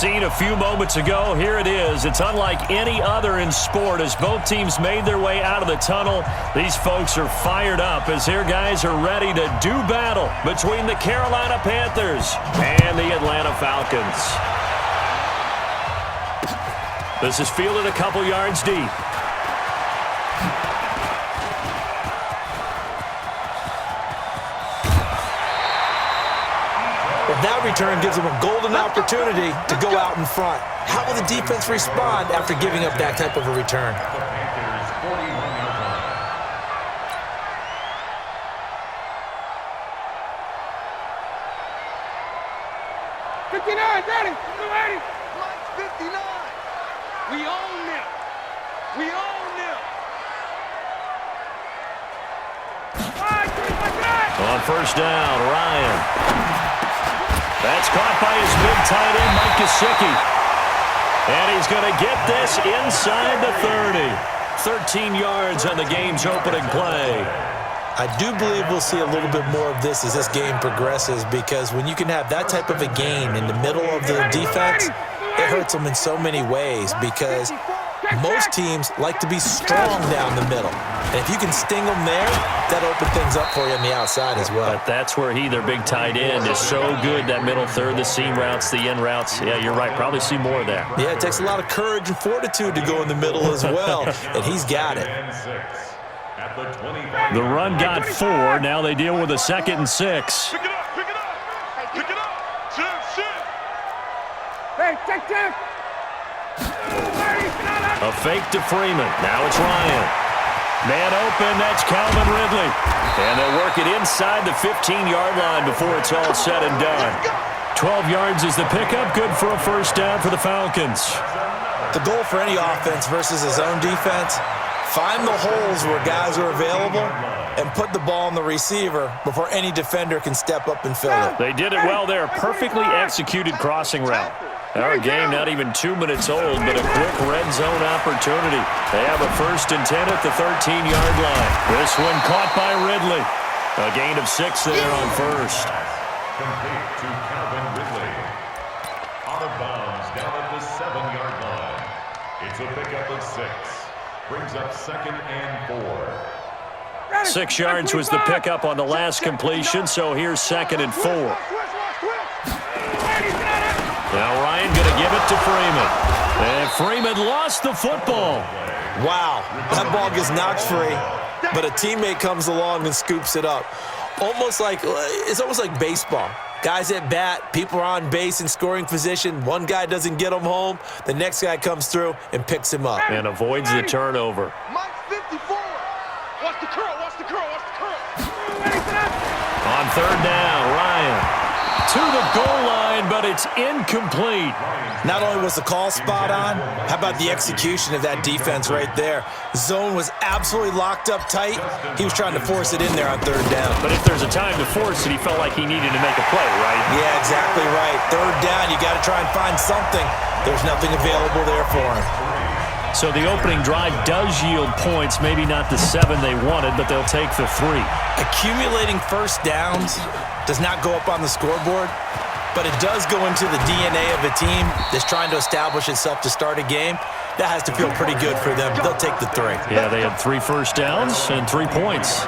scene a few moments ago. Here it is. It's unlike any other in sport as both teams made their way out of the tunnel. These folks are fired up as their guys are ready to do battle between the Carolina Panthers and the Atlanta Falcons. This is fielded a couple yards deep. That return gives them a golden opportunity to go out in front. How will the defense respond after giving up that type of a return? We own them. We own them. On first down, Ryan. That's caught by his big tight end, Mike Gesicki. And he's going to get this inside the 30. 13 yards on the game's opening play. I do believe we'll see a little bit more of this as this game progresses, because when you can have that type of a gain in the middle of the defense, it hurts them in so many ways, because most teams like to be strong down the middle. And if you can sting them there, that opens things up for you on the outside as well. But that's where their big tight end, is so good, that middle third, the seam routes, the in routes. Yeah, you're right. Probably see more of that. Yeah, it takes a lot of courage and fortitude to go in the middle as well, and he's got it. The run got 4. Now they deal with a 2nd and 6. Pick it up, pick it up. Pick it up. Shit. Hey, check. A fake to Freeman. Now it's Ryan. Man open, that's Calvin Ridley. And they'll work it inside the 15-yard line before it's all said and done. 12 yards is the pickup. Good for a first down for the Falcons. The goal for any offense versus his own defense, find the holes where guys are available and put the ball on the receiver before any defender can step up and fill it. They did it well there. Perfectly executed crossing route. Our game not even 2 minutes old, but a quick red zone opportunity. They have a 1st and 10 at the 13-yard line. This one caught by Ridley. A gain of 6 there on first. Complete to Calvin Ridley. Out of bounds down at the 7-yard line. It's a pickup of 6. Brings up 2nd and 4. 6 yards was the pickup on the last completion, so here's 2nd and 4. Now Ryan going to give it to Freeman. And Freeman lost the football. Wow, that ball gets knocked free, but a teammate comes along and scoops it up. It's almost like baseball. Guys at bat, people are on base in scoring position. One guy doesn't get him home. The next guy comes through and picks him up. And avoids the turnover. Mike 54. Watch the curl. On third down, Ryan to the goal line, but it's incomplete. Not only was the call spot on, how about the execution of that defense right there? Zone was absolutely locked up tight. He was trying to force it in there on third down. But if there's a time to force it, he felt like he needed to make a play, right? Yeah, exactly right. Third down, you got to try and find something. There's nothing available there for him. So the opening drive does yield points, maybe not the 7 they wanted, but they'll take the 3. Accumulating first downs does not go up on the scoreboard, but it does go into the DNA of a team that's trying to establish itself to start a game. That has to feel pretty good for them. They'll take the 3. Yeah, they had 3 first downs and 3 points.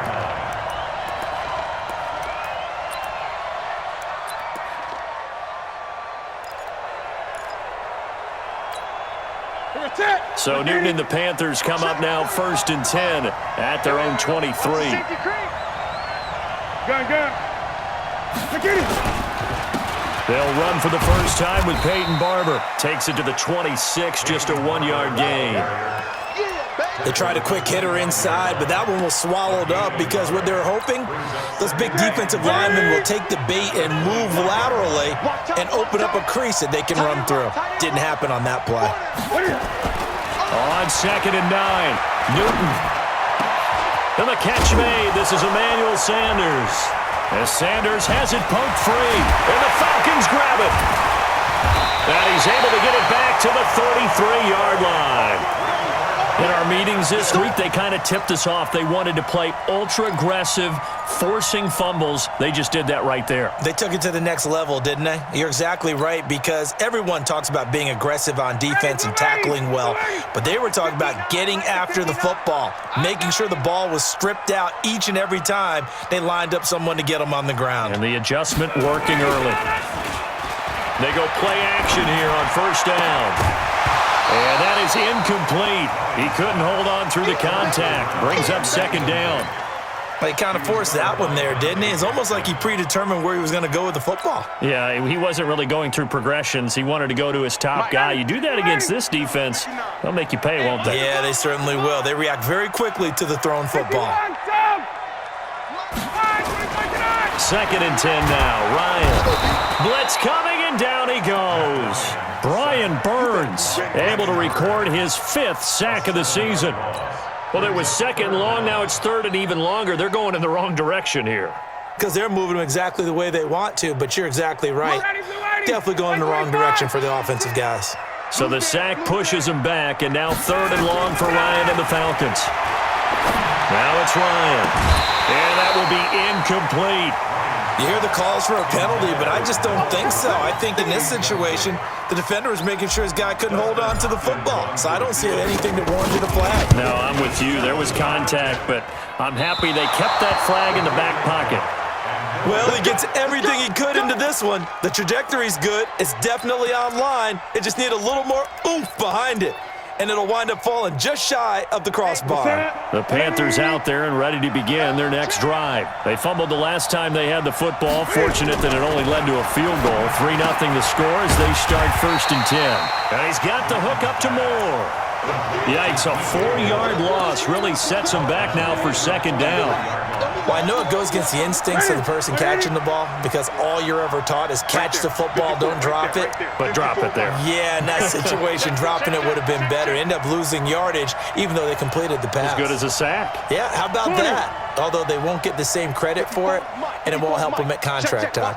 So Newton and the Panthers come up now 1st and 10 at their own 23. They'll run for the first time with Peyton Barber. Takes it to the 26, just a 1-yard gain. They tried a quick hitter inside, but that one was swallowed up because what they're hoping, those big defensive linemen will take the bait and move laterally and open up a crease that they can run through. Didn't happen on that play. On 2nd and 9, Newton. And the catch made. This is Emmanuel Sanders. As Sanders has it poked free, and the Falcons grab it. And he's able to get it back to the 33-yard line. In our meetings this week, they kind of tipped us off. They wanted to play ultra-aggressive, forcing fumbles. They just did that right there. They took it to the next level, didn't they? You're exactly right, because everyone talks about being aggressive on defense and tackling well, but they were talking about getting after the football, making sure the ball was stripped out each and every time they lined up someone to get them on the ground. And the adjustment working early. They go play action here on first down. And that is incomplete. He couldn't hold on through the contact. Brings up second down. He kind of forced that one there, didn't he? It's almost like he predetermined where he was going to go with the football. Yeah, he wasn't really going through progressions. He wanted to go to his top guy. You do that against this defense, they'll make you pay, won't they? Yeah, they certainly will. They react very quickly to the thrown football. 2nd and 10 now. Ryan. Blitz coming, and down he goes. Brian Burns able to record his 5th sack of the season. Well, it was 2nd and long. Now it's 3rd and even longer. They're going in the wrong direction here. Because they're moving them exactly the way they want to, but you're exactly right. Definitely going in the wrong direction for the offensive guys. So the sack pushes him back, and now 3rd and long for Ryan and the Falcons. Now it's Ryan. And that will be incomplete. You hear the calls for a penalty, but I just don't think so. I think in this situation, the defender was making sure his guy couldn't hold on to the football. So I don't see anything that warranted a flag. No, I'm with you. There was contact, but I'm happy they kept that flag in the back pocket. Well, he gets everything he could into this one. The trajectory's good. It's definitely online. It just need a little more oomph behind it, and it'll wind up falling just shy of the crossbar. The Panthers out there and ready to begin their next drive. They fumbled the last time they had the football. Fortunate that it only led to a field goal. 3-0 the score as they start 1st and 10. And he's got the hook up to Moore. Yikes, a 4-yard loss really sets him back now for 2nd down. Well, I know it goes against the instincts of the person catching the ball, because all you're ever taught is catch the football, don't drop it. But drop it there. Yeah, in that situation, dropping it would have been better. End up losing yardage, even though they completed the pass. As good as a sack. Yeah, how about that? Although they won't get the same credit for it, and it won't help them at contract time.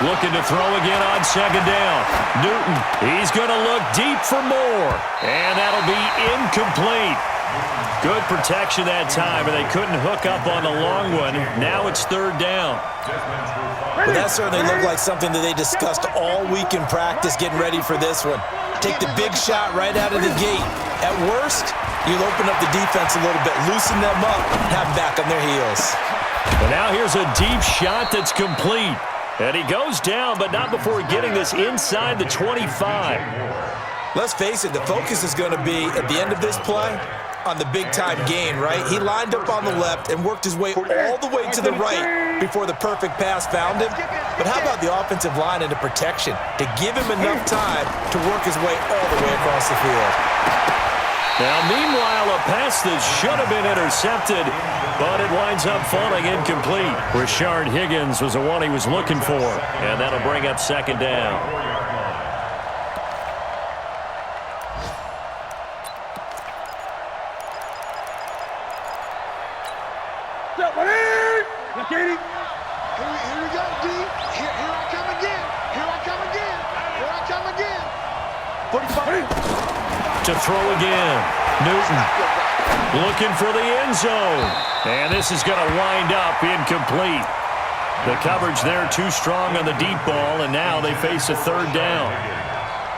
Looking to throw again on 2nd down. Newton, he's going to look deep for more. And that'll be incomplete. Good protection that time, and they couldn't hook up on the long one. Now it's 3rd down. Well, that certainly looked like something that they discussed all week in practice getting ready for this one. Take the big shot right out of the gate. At worst, you'll open up the defense a little bit, loosen them up, have them back on their heels. And now here's a deep shot that's complete. And he goes down, but not before getting this inside the 25. Let's face it, the focus is going to be, at the end of this play, on the big-time gain, right? He lined up on the left and worked his way all the way to the right before the perfect pass found him. But how about the offensive line into protection to give him enough time to work his way all the way across the field? Now, meanwhile, a pass that should have been intercepted, but it winds up falling incomplete. Rashard Higgins was the one he was looking for, and that'll bring up 2nd down. Here we go, D. Here I come again. Here I come again. Here I come again. 45. To throw again. Newton looking for the end zone. And this is going to wind up incomplete. The coverage there too strong on the deep ball, and now they face a 3rd down.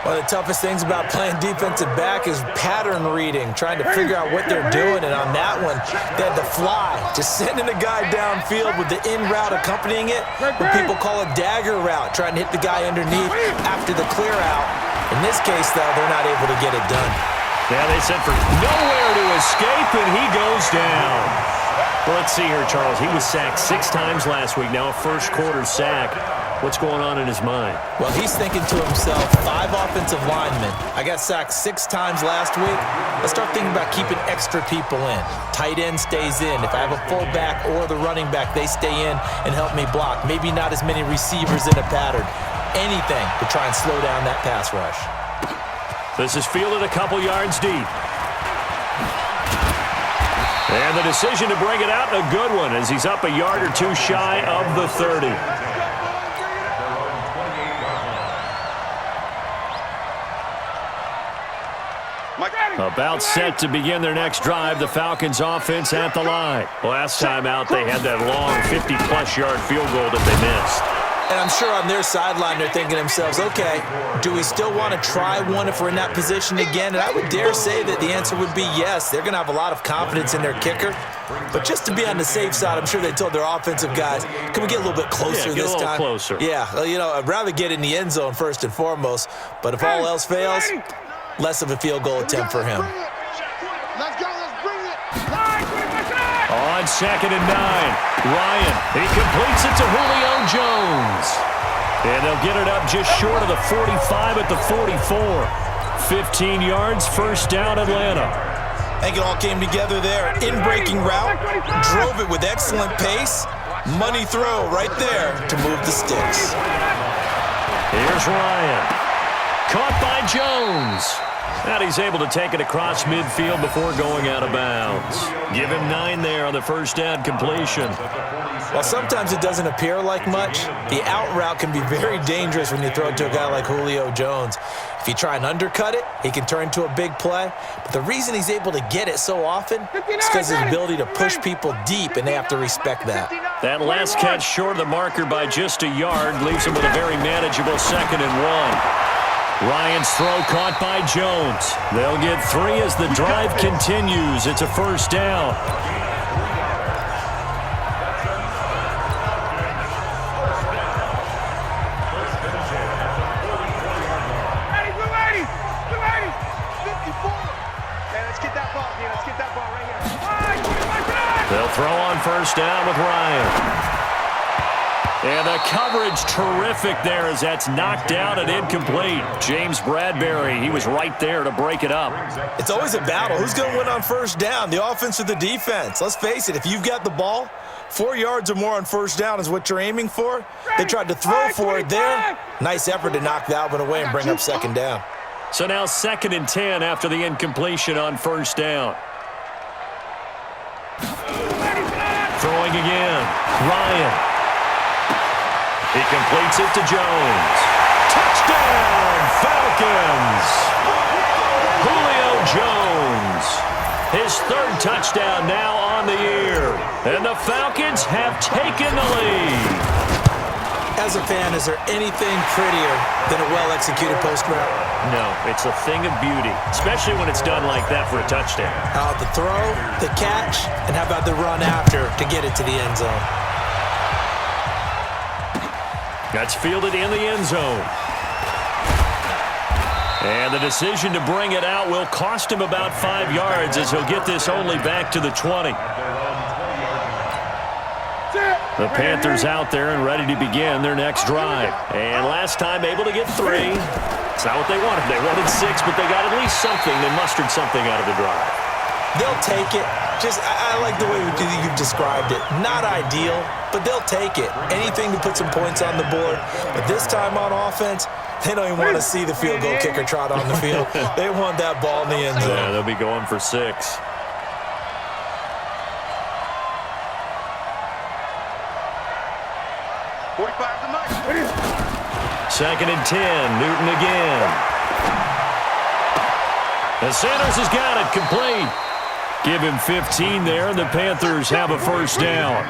One of the toughest things about playing defensive back is pattern reading, trying to figure out what they're doing. And on that one, they had to fly, just sending a guy downfield with the in route accompanying it, what people call a dagger route, trying to hit the guy underneath after the clear out. In this case, though, they're not able to get it done. Yeah, they sent for nowhere to escape, and he goes down. Well, let's see here, Charles. He was sacked 6 times last week. Now a first-quarter sack. What's going on in his mind? Well, he's thinking to himself, 5 offensive linemen. I got sacked 6 times last week. Let's start thinking about keeping extra people in. Tight end stays in. If I have a fullback or the running back, they stay in and help me block. Maybe not as many receivers in a pattern. Anything to try and slow down that pass rush. This is fielded a couple yards deep. And the decision to bring it out, a good one, as he's up a yard or 2 shy of the 30. About set to begin their next drive, the Falcons offense at the line. Last time out, they had that long 50-plus yard field goal that they missed. And I'm sure on their sideline they're thinking to themselves, okay, do we still want to try one if we're in that position again? And I would dare say that the answer would be yes. They're going to have a lot of confidence in their kicker. But just to be on the safe side, I'm sure they told their offensive guys, can we get a little bit closer this time? Get a little closer. Yeah, well, you know, I'd rather get in the end zone first and foremost. But if all else fails, less of a field goal attempt for him. Let's go, let's bring it. On 2nd and 9, Ryan, he completes it to Julio Jones. And they'll get it up just short of the 45 at the 44. 15 yards, first down, Atlanta. I think it all came together there. In-breaking route, drove it with excellent pace. Money throw right there to move the sticks. Here's Ryan. Caught by Jones. And he's able to take it across midfield before going out of bounds. Give him 9 there on the first down completion. While sometimes it doesn't appear like much, the out route can be very dangerous when you throw it to a guy like Julio Jones. If you try and undercut it, he can turn into a big play. But the reason he's able to get it so often is because of his ability to push people deep, and they have to respect that. That last catch short of the marker by just a yard leaves him with a very manageable 2nd and 1. Ryan's throw caught by Jones. They'll get 3 as the drive continues. It's a first down. They'll throw on first down with Ryan. And the coverage terrific there as that's knocked down and incomplete. James Bradbury, he was right there to break it up. It's always a battle. Who's going to win on first down, the offense or the defense? Let's face it, if you've got the ball, 4 yards or more on first down is what you're aiming for. They tried to throw for it there. Nice effort to knock that one away and bring up 2nd down. So now 2nd and 10 after the incompletion on first down. Throwing again. Ryan. He completes it to Jones. Touchdown, Falcons! Julio Jones. His 3rd touchdown now on the year. And the Falcons have taken the lead. As a fan, is there anything prettier than a well-executed post route? No, it's a thing of beauty, especially when it's done like that for a touchdown. How about the throw, the catch, and how about the run after to get it to the end zone? That's fielded in the end zone. And the decision to bring it out will cost him about 5 yards as he'll get this only back to the 20. The Panthers out there and ready to begin their next drive. And last time able to get 3. It's not what they wanted. They wanted 6, but they got at least something. They mustered something out of the drive. They'll take it. I like the way you've described it. Not ideal, but they'll take it. Anything to put some points on the board. But this time on offense, they don't even want to see the field goal kicker trot on the field. They want that ball in the end zone. Yeah, they'll be going for 6. 2nd and 10. Newton again. And Sanders has got it complete. Give him 15 there, and the Panthers have a first down.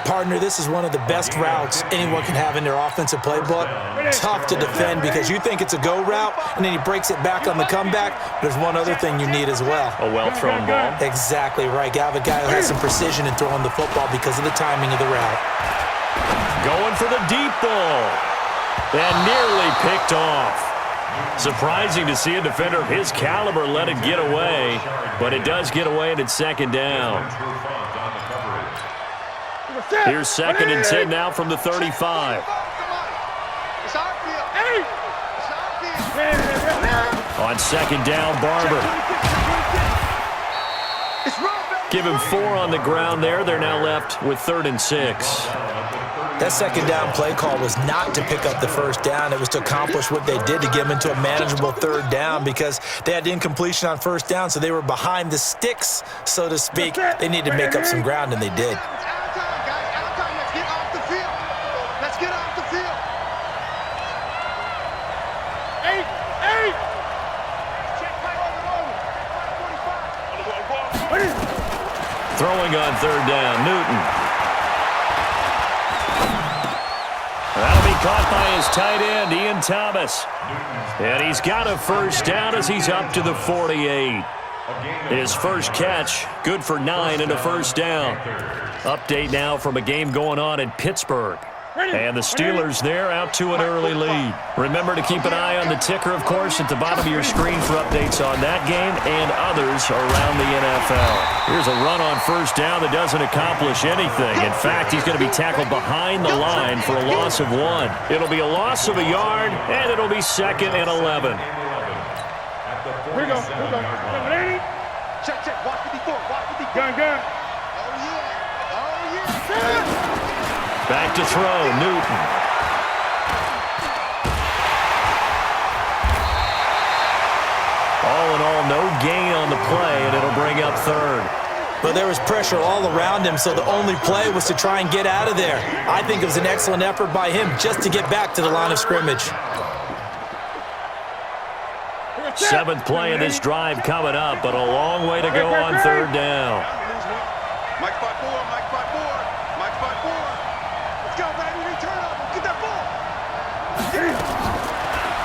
Partner, this is one of the best routes anyone can have in their offensive playbook. Tough to defend because you think it's a go route, and then he breaks it back on the comeback. There's one other thing you need as well. A well-thrown ball. Exactly right. You have a guy who has some precision in throwing the football because of the timing of the route. Going for the deep ball. And nearly picked off. Surprising to see a defender of his caliber let it get away, but it does get away and it's 2nd down. Here's 2nd and 10 now from the 35. On 2nd down, Barber. Give him 4 on the ground there. They're now left with 3rd and 6. That 2nd down play call was not to pick up the first down. It was to accomplish what they did to get them into a manageable 3rd down because they had incompletion on first down, so they were behind the sticks, so to speak. They needed to make up some ground, and they did. throwing on third down. Newton. That'll be caught by his tight end, Ian Thomas. And he's got a first down as he's up to the 48. His first catch, good for 9 and a first down. Update now from a game going on in Pittsburgh. And the Steelers there out to an early lead. Remember to keep an eye on the ticker, of course, at the bottom of your screen for updates on that game and others around the NFL. Here's a run on first down that doesn't accomplish anything. In fact, he's going to be tackled behind the line for a loss of 1. It'll be a loss of a yard, and it'll be 2nd and 11. Here we go. Check. Watch 54. Gun. Oh, yeah. Back to throw, Newton. All in all, no gain on the play, and it'll bring up 3rd. But there was pressure all around him, so the only play was to try and get out of there. I think it was an excellent effort by him just to get back to the line of scrimmage. 7th play of this drive coming up, but a long way to go on third down. Mike 5-4. Let's go, baby. Return up. Get that ball.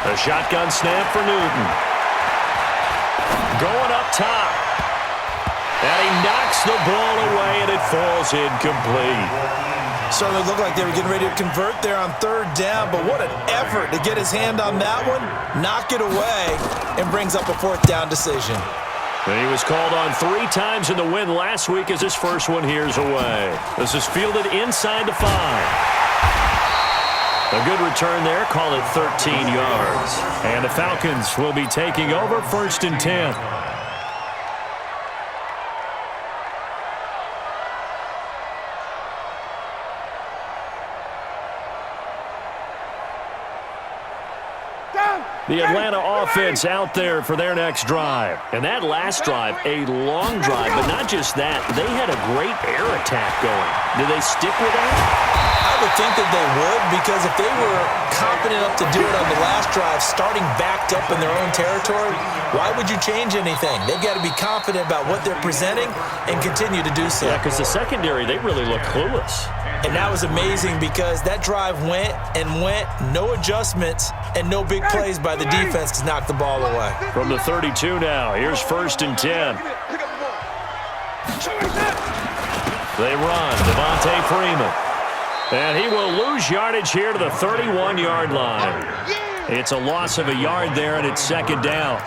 A shotgun snap for Newton. Going up top. And he knocks the ball away, and it falls incomplete. Certainly looked like they were getting ready to convert there on third down, but what an effort to get his hand on that one, knock it away, and brings up a 4th down decision. And he was called on 3 times in the win last week as his first one here's away. This is fielded inside the 5. A good return there, call it 13 yards. And the Falcons will be taking over 1st and 10. The Atlanta offense out there for their next drive. And that last drive, a long drive, but not just that. They had a great air attack going. Do they stick with that? I would think that they would, because if they were confident enough to do it on the last drive, starting backed up in their own territory, why would you change anything? They've got to be confident about what they're presenting and continue to do so. Yeah, because the secondary, they really look clueless. And that was amazing because that drive went, no adjustments, and no big plays by the defense to knock the ball away. From the 32 now, here's 1st and 10. They run, Devontae Freeman. And he will lose yardage here to the 31-yard line. It's a loss of a yard there, and it's 2nd down.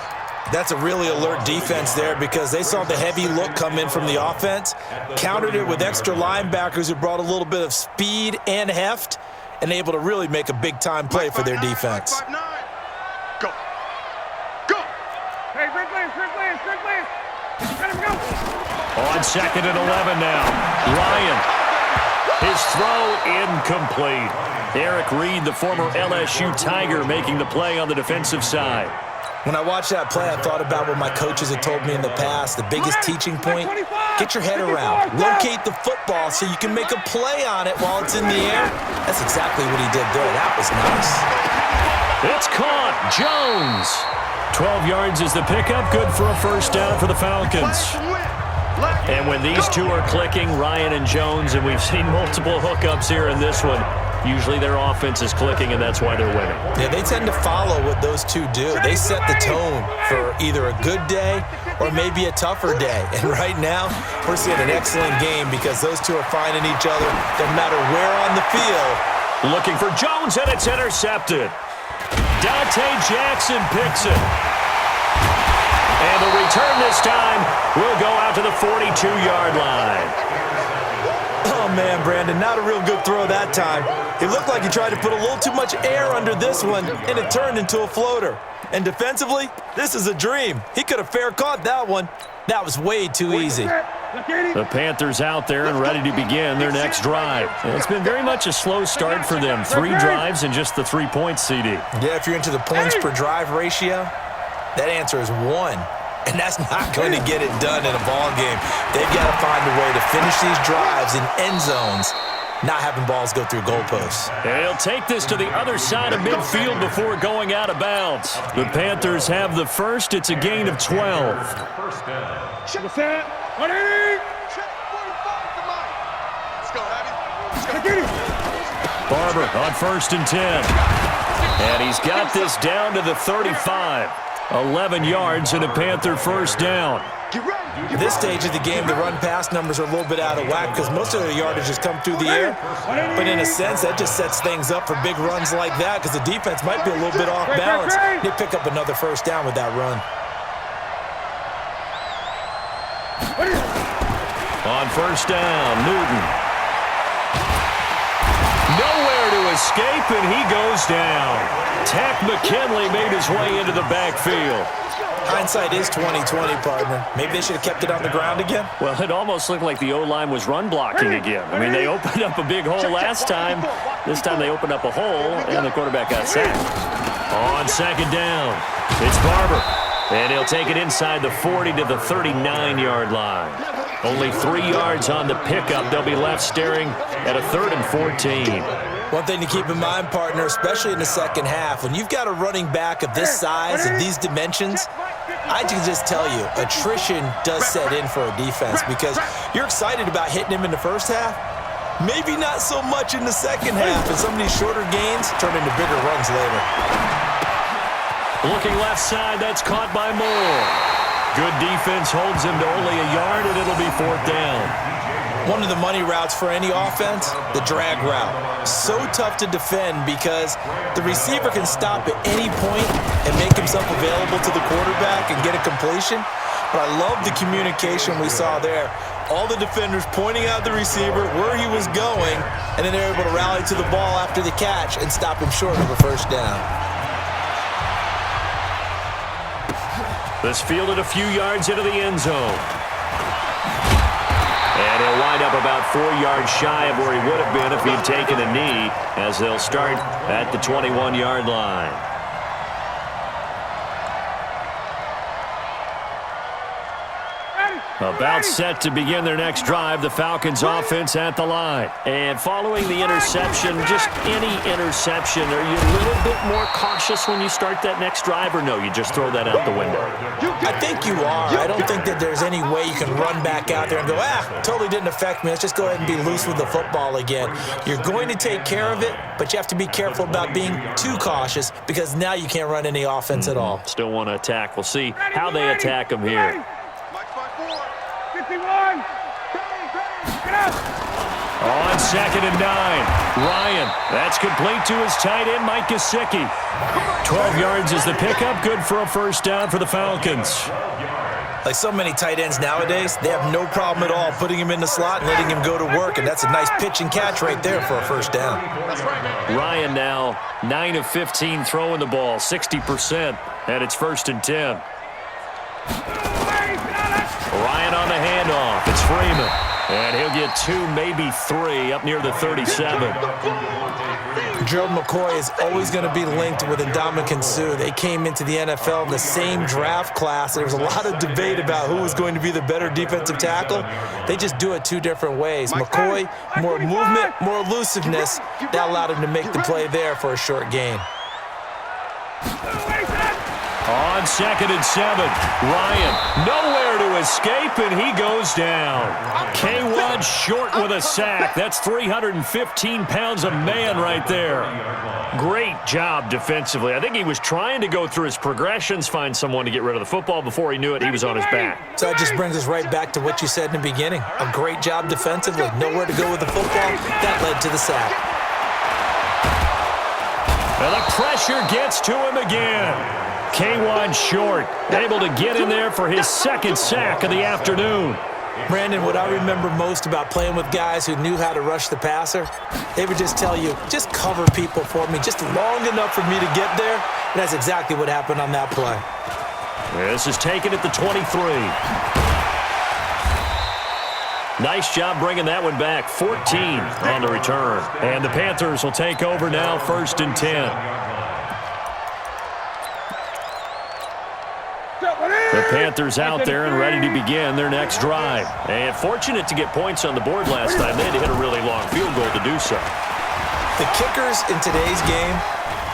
That's a really alert defense there because they saw the heavy look come in from the offense, countered it with extra linebackers who brought a little bit of speed and heft, and able to really make a big-time play for their defense. Go. Hey, great play. Let him go. On 2nd and 11 now. Ryan. His throw incomplete. Eric Reed, the former LSU Tiger, making the play on the defensive side. When I watched that play, I thought about what my coaches had told me in the past. The biggest teaching point, get your head around. Locate the football so you can make a play on it while it's in the air. That's exactly what he did there. That was nice. It's caught. Jones. 12 yards is the pickup. Good for a first down for the Falcons. And when these two are clicking, Ryan and Jones, and we've seen multiple hookups here in this one, usually their offense is clicking, and that's why they're winning. Yeah, they tend to follow what those two do. They set the tone for either a good day or maybe a tougher day. And right now, we're seeing an excellent game because those two are finding each other no matter where on the field. Looking for Jones, and it's intercepted. Dante Jackson picks it. And the return this time will go out to the 42-yard line. Oh, man, Brandon, not a real good throw that time. It looked like he tried to put a little too much air under this one, and it turned into a floater. And defensively, this is a dream. He could have fair caught that one. That was way too easy. The Panthers out there and ready to begin their next drive. It's been very much a slow start for them. 3 drives and just the 3 points, CD. Yeah, if you're into the points per drive ratio, that answer is 1. And that's not going to get it done in a ball game. They've got to find a way to finish these drives in end zones, not having balls go through goalposts. And he'll take this to the other side of midfield before going out of bounds. The Panthers have the first. It's a gain of 12. Barber on 1st and 10. And he's got this down to the 35. 11 yards and a Panther first down. At this stage of the game, the run-pass numbers are a little bit out of whack because most of the yardage has come through the air. But in a sense, that just sets things up for big runs like that because the defense might be a little bit off balance. They pick up another first down with that run. On 1st down, Newton. Nowhere to escape, and he goes down. Tack McKinley made his way into the backfield. Hindsight is 20/20, partner. Maybe they should have kept it on the ground again. Well, it almost looked like the O-line was run blocking again. I mean, they opened up a big hole last time. This time they opened up a hole, and the quarterback got sacked. On 2nd down, it's Barber. And he'll take it inside the 40 to the 39-yard line. Only 3 yards on the pickup. They'll be left staring at a 3rd and 14. One thing to keep in mind, partner, especially in the second half, when you've got a running back of this size and these dimensions, I can just tell you, attrition does set in for a defense because you're excited about hitting him in the first half, maybe not so much in the second half, and some of these shorter gains turn into bigger runs later. Looking left side, that's caught by Moore. Good defense holds him to only a yard, and it'll be 4th down. One of the money routes for any offense, the drag route. So tough to defend because the receiver can stop at any point and make himself available to the quarterback and get a completion. But I love the communication we saw there. All the defenders pointing out the receiver, where he was going, and then they're able to rally to the ball after the catch and stop him short of a first down. This fielded a few yards into the end zone. And he'll wind up about 4 yards shy of where he would have been if he'd taken a knee, as they'll start at the 21-yard line. About set to begin their next drive, the Falcons offense at the line. And following the interception, just any interception, are you a little bit more cautious when you start that next drive, or no, you just throw that out the window? I think you are. I don't think that there's any way you can run back out there and go, totally didn't affect me. Let's just go ahead and be loose with the football again. You're going to take care of it, but you have to be careful about being too cautious because now you can't run any offense at all. Still want to attack. We'll see how they attack him here. 51. Get up. On 2nd and 9, Ryan. That's complete to his tight end, Mike Gesicki. 12 yards is the pickup. Good for a first down for the Falcons. Like so many tight ends nowadays, they have no problem at all putting him in the slot and letting him go to work, and that's a nice pitch and catch right there for a first down. Ryan now 9 of 15 throwing the ball, 60%, and it's 1st and 10. Ryan on the handoff. It's Freeman. And he'll get 2, maybe 3 up near the 37. Gerald McCoy is always going to be linked with Ndamukong Suh. They came into the NFL in the same draft class. There was a lot of debate about who was going to be the better defensive tackle. They just do it 2 different ways. McCoy, more movement, more elusiveness. That allowed him to make the play there for a short gain. On 2nd and 7, Ryan nowhere to escape, and he goes down. K1 short with a sack. That's 315 pounds a man right there. Great job defensively. I think he was trying to go through his progressions, find someone to get rid of the football. Before he knew it, he was on his back. So that just brings us right back to what you said in the beginning. A great job defensively. Nowhere to go with the football. That led to the sack. And the pressure gets to him again. K1 short, able to get in there for his 2nd sack of the afternoon. Brandon, what I remember most about playing with guys who knew how to rush the passer, they would just tell you, just cover people for me, just long enough for me to get there. And that's exactly what happened on that play. This is taken at the 23. Nice job bringing that one back. 14 on the return. And the Panthers will take over now, 1st and 10. The Panthers out there and ready to begin their next drive. And fortunate to get points on the board last time. They had to hit a really long field goal to do so. The kickers in today's game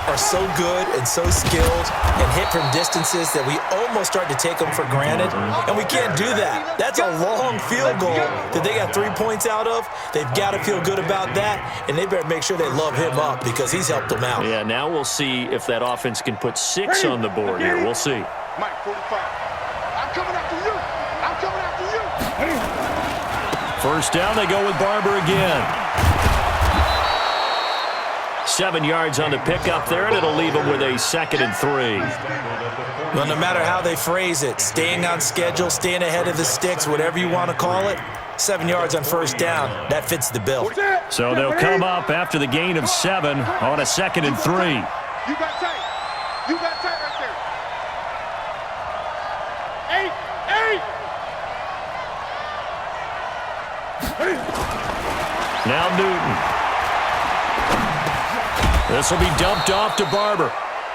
are so good and so skilled and hit from distances that we almost start to take them for granted, and we can't do that. That's a long field goal that they got 3 points out of. They've got to feel good about that, and they better make sure they love him up because he's helped them out. Yeah, now we'll see if that offense can put 6 on the board here. We'll see. Mike, 45. I'm coming after you. I'm coming after you. First down, they go with Barber again. 7 yards on the pickup there, and it'll leave them with a 2nd and 3. Well, no matter how they phrase it, staying on schedule, staying ahead of the sticks, whatever you want to call it, 7 yards on first down, that fits the bill. So they'll come up after the gain of 7 on a 2nd and 3. You got tight. You got tight right there. 8. Now Newton. This will be dumped off to Barber.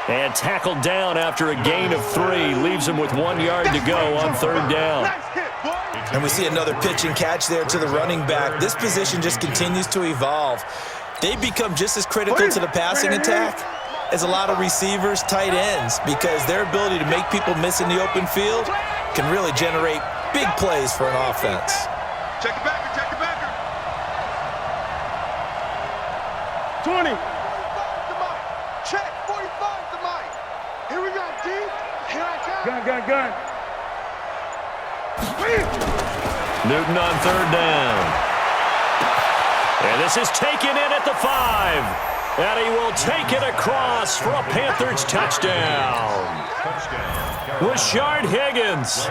And tackled down after a gain of 3. Leaves him with 1 yard to go on 3rd down. And we see another pitch and catch there to the running back. This position just continues to evolve. They become just as critical to the passing attack as a lot of receivers, tight ends, because their ability to make people miss in the open field can really generate big plays for an offense. Check it back. Check it back. 20. Check 45 to Mike. Here we go, D. Here I come. Gun. Newton on 3rd down. And this is taken in at the 5. And he will take it across for a Panthers touchdown. Rashard Higgins,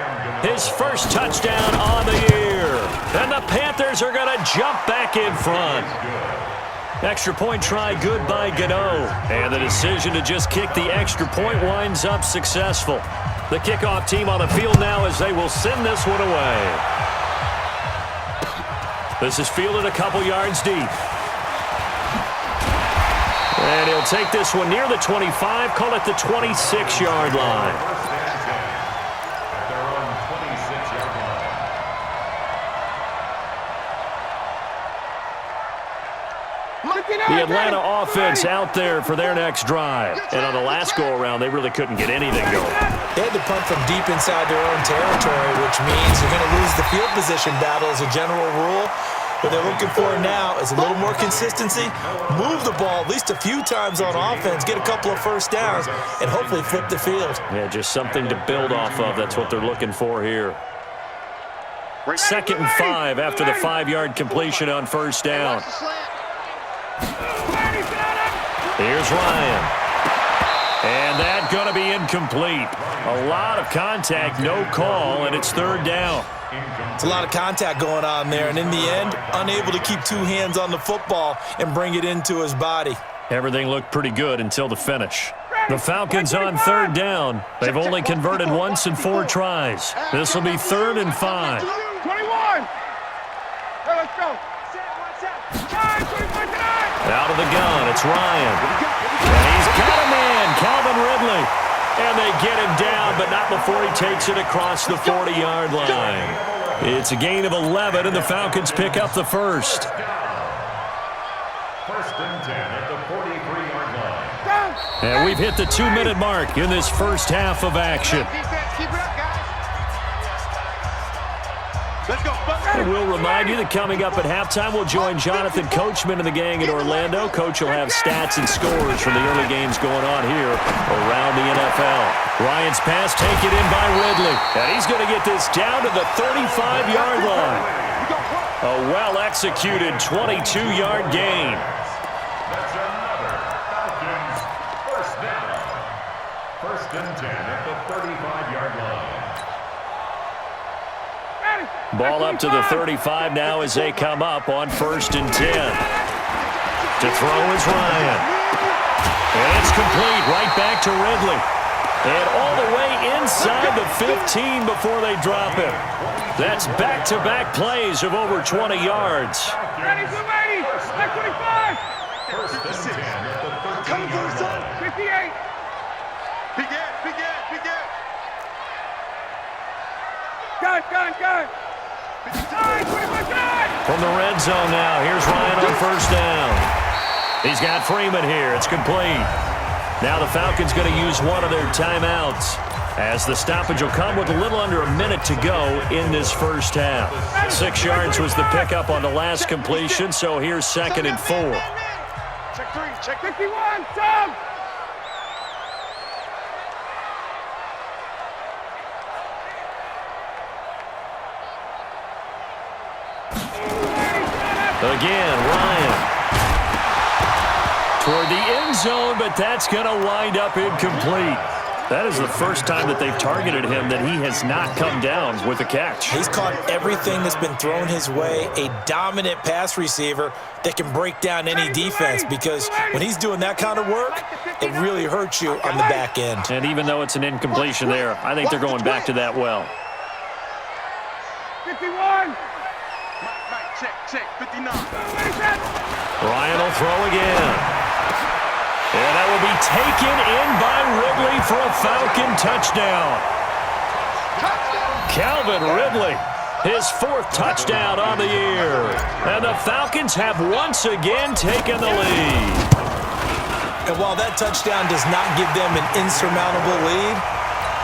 his first touchdown on the year. And the Panthers are going to jump back in front. Extra point try good by Gano. And the decision to just kick the extra point winds up successful. The kickoff team on the field now as they will send this one away. This is fielded a couple yards deep. And he'll take this one near the 25, call it the 26-yard line. The Atlanta offense out there for their next drive. And on the last go-around, they really couldn't get anything going. They had to punt from deep inside their own territory, which means you're going to lose the field position battle as a general rule. What they're looking for now is a little more consistency, move the ball at least a few times on offense, get a couple of first downs, and hopefully flip the field. Yeah, just something to build off of. That's what they're looking for here. 2nd and 5 after the 5-yard completion on first down. Here's Ryan. And that's going to be incomplete. A lot of contact, no call, and it's 3rd down. It's a lot of contact going on there, and in the end, unable to keep 2 hands on the football and bring it into his body. Everything looked pretty good until the finish. The Falcons on 3rd down. They've only converted once in 4 tries. This will be 3rd and 5. 21. Let's go. Out of the gun, it's Ryan. And he's got him in, Calvin Ridley. And they get him down, but not before he takes it across the 40-yard line. It's a gain of 11, and the Falcons pick up the first. 1st and 10 at the 43-yard line. And we've hit the 2-minute mark in this first half of action. Keep it up, guys. Let's go. And we'll remind you that coming up at halftime, we'll join Jonathan Coachman and the gang in Orlando. Coach will have stats and scores from the early games going on here around the NFL. Ryan's pass taken in by Ridley. And he's going to get this down to the 35-yard line. A well-executed 22-yard gain. That's another Falcons first down. 1st and 10 at the 35-yard line. Ball up to the 35 now as they come up on 1st and 10. To throw is Ryan. And it's complete right back to Ridley. And all the way inside the 15 before they drop it. That's back-to-back plays of over 20 yards. 1st and 10 at the 13-yard line. 58. Begin. Gun. From the red zone now, here's Ryan on first down. He's got Freeman here. It's complete. Now the Falcons going to use one of their timeouts, as the stoppage will come with a little under a minute to go in this first half. 6 yards was the pickup on the last completion, so here's 2nd and 4. Check 3, check 51, Tom! Again, Ryan. Toward the end zone, but that's going to wind up incomplete. That is the first time that they've targeted him that he has not come down with a catch. He's caught everything that's been thrown his way, a dominant pass receiver that can break down any defense, because when he's doing that kind of work, it really hurts you on the back end. And even though it's an incompletion there, I think they're going back to that well. 51! Check, 59. Ryan will throw again. And that will be taken in by Ridley for a Falcon touchdown. Calvin Ridley, his 4th touchdown on the year. And the Falcons have once again taken the lead. And while that touchdown does not give them an insurmountable lead,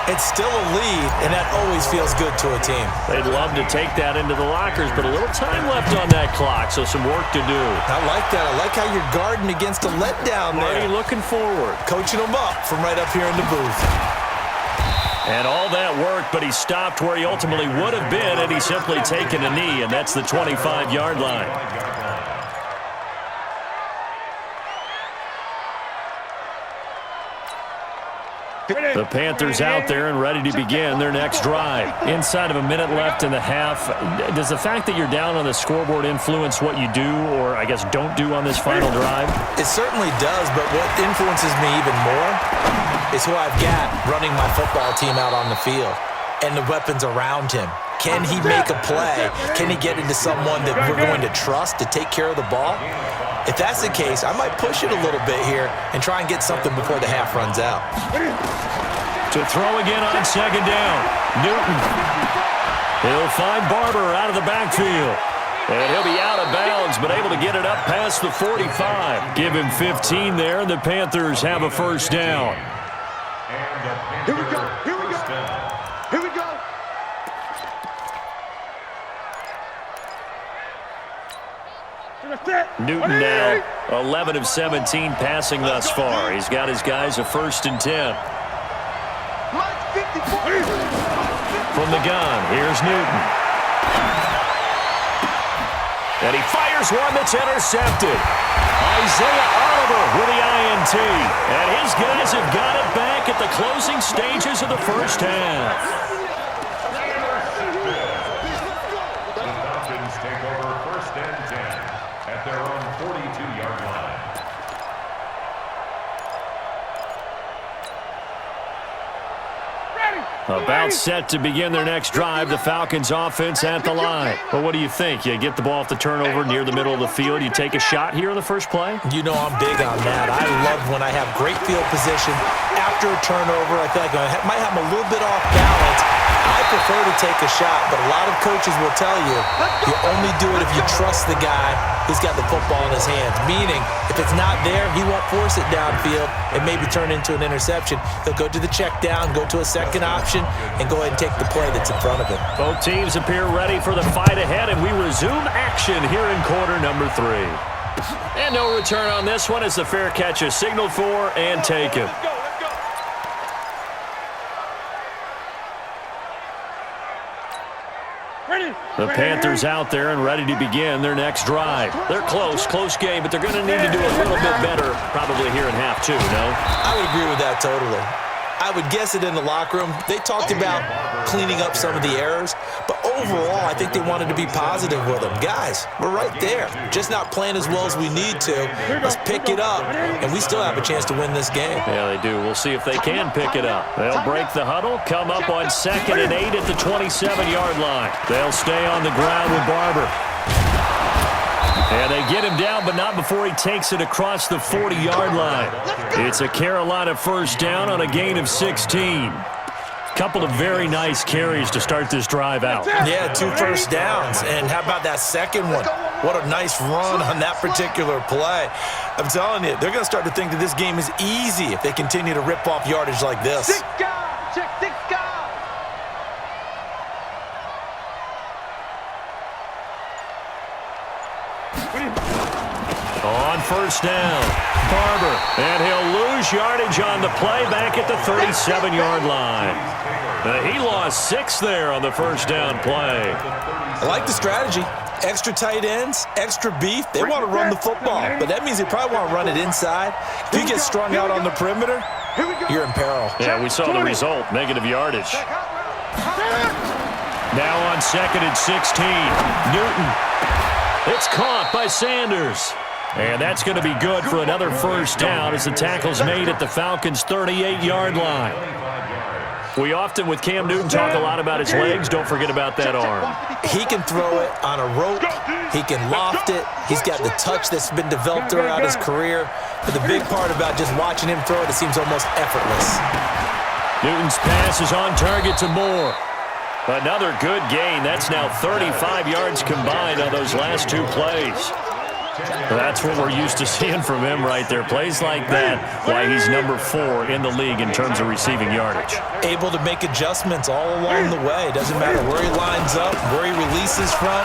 it's still a lead, and that always feels good to a team. They'd love to take that into the lockers, but a little time left on that clock, so some work to do. I like that. I like how you're guarding against a letdown there. Already looking forward. Coaching them up from right up here in the booth. And all that worked, but he stopped where he ultimately would have been, and he's simply taken a knee, and that's the 25-yard line. The Panthers out there and ready to begin their next drive. Inside of a minute left in the half, does the fact that you're down on the scoreboard influence what you do, or I guess don't do on this final drive? It certainly does, but what influences me even more is who I've got running my football team out on the field and the weapons around him. Can he make a play? Can he get into someone that we're going to trust to take care of the ball? If that's the case, I might push it a little bit here and try and get something before the half runs out. To throw again on 2nd down. Newton. He'll find Barber out of the backfield. And he'll be out of bounds, but able to get it up past the 45. Give him 15 there, and the Panthers have a first down. Here we go, here we go, here we go. Newton now 11 of 17 passing thus far. He's got his guys a 1st and 10. From the gun, here's Newton. And he fires one that's intercepted. Isaiah Oliver with the INT. And his guys have got it back at the closing stages of the first half. The Falcons take over 1st and 10 at their own 42-yard line. About set to begin their next drive, the Falcons offense at the line. Well, what do you think? You get the ball off the turnover near the middle of the field. You take a shot here in the first play? You know I'm big on that. I love when I have great field position. After a turnover, I feel like I might have a little bit off balance. I prefer to take a shot, but a lot of coaches will tell you only do it if you trust the guy who's got the football in his hands. Meaning, if it's not there, he won't force it downfield and maybe turn into an interception. He'll go to the check down, go to a second option, and go ahead and take the play that's in front of him. Both teams appear ready for the fight ahead, and we resume action here in quarter number 3. And no return on this one as the fair catch is signaled for and taken. The Panthers out there and ready to begin their next drive. They're close game, but they're going to need to do a little bit better probably here in half 2, no? I would agree with that totally. I would guess it in the locker room. They talked about cleaning up some of the errors, but overall, I think they wanted to be positive with them. Guys, we're right there. Just not playing as well as we need to. Let's pick it up, and we still have a chance to win this game. Yeah, they do. We'll see if they can pick it up. They'll break the huddle, come up on 2nd and 8 at the 27-yard line. They'll stay on the ground with Barber. And they get him down, but not before he takes it across the 40-yard line. It's a Carolina first down on a gain of 16. Couple of very nice carries to start this drive out. Yeah, 2 first downs. And how about that second one? What a nice run on that particular play. I'm telling you, they're going to start to think that this game is easy if they continue to rip off yardage like this. Six guys. Check 6 guys. On first down, Barber, and he'll lose yardage on the play back at the 37-yard line. He lost 6 there on the first down play. I like the strategy. Extra tight ends, extra beef. They want to run the football, but that means they probably want to run it inside. If you get strung out on the perimeter, you're in peril. Yeah, we saw the result, negative yardage. Now on 2nd and 16, Newton. It's caught by Sanders. And that's going to be good for another first down as the tackle's made at the Falcons' 38-yard line. We often, with Cam Newton, talk a lot about his legs. Don't forget about that arm. He can throw it on a rope. He can loft it. He's got the touch that's been developed throughout his career. But the big part about just watching him throw it seems almost effortless. Newton's pass is on target to Moore. Another good gain. That's now 35 yards combined on those last 2 plays. That's what we're used to seeing from him right there. Plays like that, why he's number 4 in the league in terms of receiving yardage. Able to make adjustments all along the way. Doesn't matter where he lines up, where he releases from.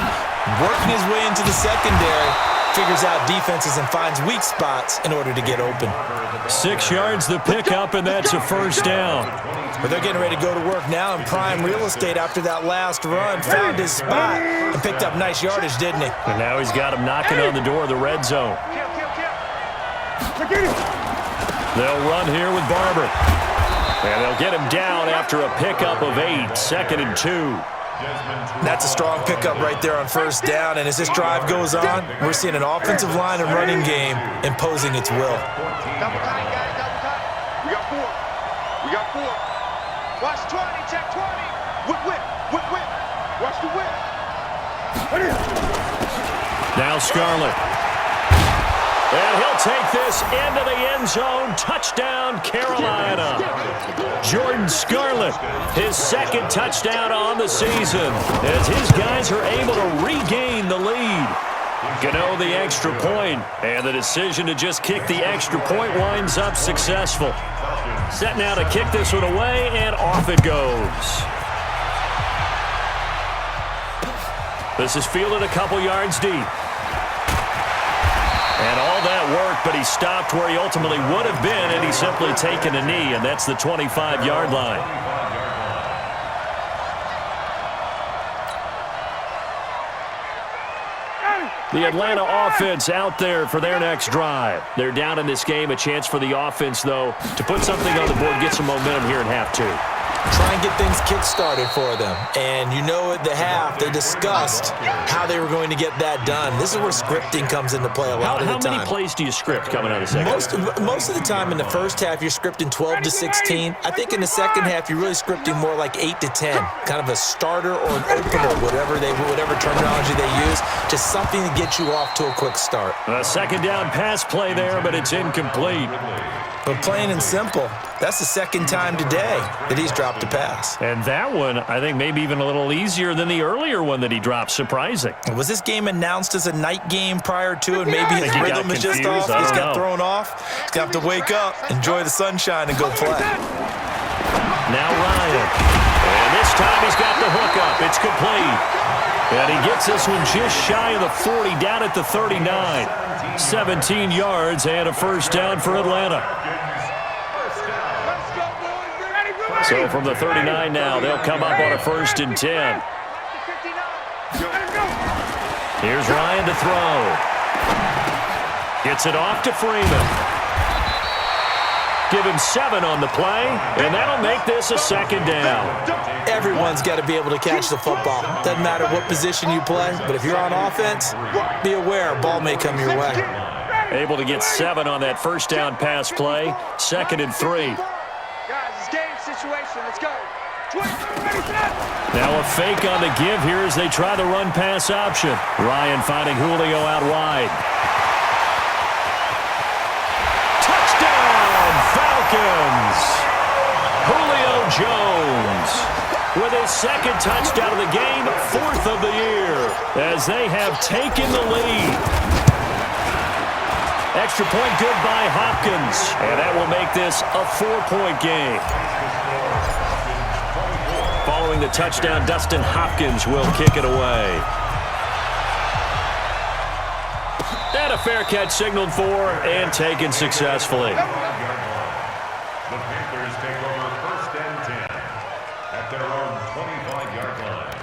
Working his way into the secondary, figures out defenses and finds weak spots in order to get open. 6 yards the pickup, and that's a first down. But they're getting ready to go to work now in prime real estate after that last run. Found his spot and picked up nice yardage, didn't he? And now he's got him knocking on the door of the red zone. They'll run here with Barber. And they'll get him down after a pickup of 8, 2nd and 2. That's a strong pickup right there on first down. And as this drive goes on, we're seeing an offensive line and running game imposing its will. Double tight, guys. Double tight. We got 4. We got 4. Watch 20. Check 20. Whip, whip. Whip, whip. Watch the whip. Now Scarlett. And he'll take this into the end zone. Touchdown, Carolina. Jordan Scarlett, his 2nd touchdown on the season as his guys are able to regain the lead. Gano the extra point, and the decision to just kick the extra point winds up successful. Set now to kick this one away, and off it goes. This is fielded a couple yards deep. And all that work, but he stopped where he ultimately would have been, and he's simply taken a knee, and that's the 25-yard line. The Atlanta offense out there for their next drive. They're down in this game. A chance for the offense, though, to put something on the board, get some momentum here in half 2. Try and get things kick-started for them. And you know at the half, they discussed how they were going to get that done. This is where scripting comes into play a lot of the time. How many plays do you script coming out of the second? Most of the time in the first half, you're scripting 12 to 16. I think in the second half, you're really scripting more like 8 to 10. Kind of a starter or an opener, whatever terminology they use. Just something to get you off to a quick start. A 2nd down pass play there, but it's incomplete. But plain and simple, that's the 2nd time today that he's dropped a pass. And that one, I think, maybe even a little easier than the earlier one that he dropped. Surprising. Was this game announced as a night game prior to, and maybe his rhythm is just off? He's got thrown off. He's going to have to wake up, enjoy the sunshine, and go play. Now Ryan. And this time he's got the hook up. It's complete. And he gets this one just shy of the 40, down at the 39. 17 yards and a first down for Atlanta. So from the 39 now, they'll come up on a 1st and 10. Here's Ryan to throw. Gets it off to Freeman. Give him 7 on the play, and that'll make this a 2nd down. Everyone's got to be able to catch the football. Doesn't matter what position you play, but if you're on offense, be aware a ball may come your way. Able to get 7 on that first down pass play. 2nd and 3. Guys, it's game situation. Let's go. Now a fake on the give here as they try the run-pass option. Ryan finding Julio out wide. Touchdown, Falcons! Julio Jones. with his second touchdown of the game, 4th of the year, as they have taken the lead. Extra point good by Hopkins, and that will make this a 4-point game. Following the touchdown, Dustin Hopkins will kick it away. And a fair catch signaled for and taken successfully. The Panthers take over 1st and 10 at their own 25-yard line.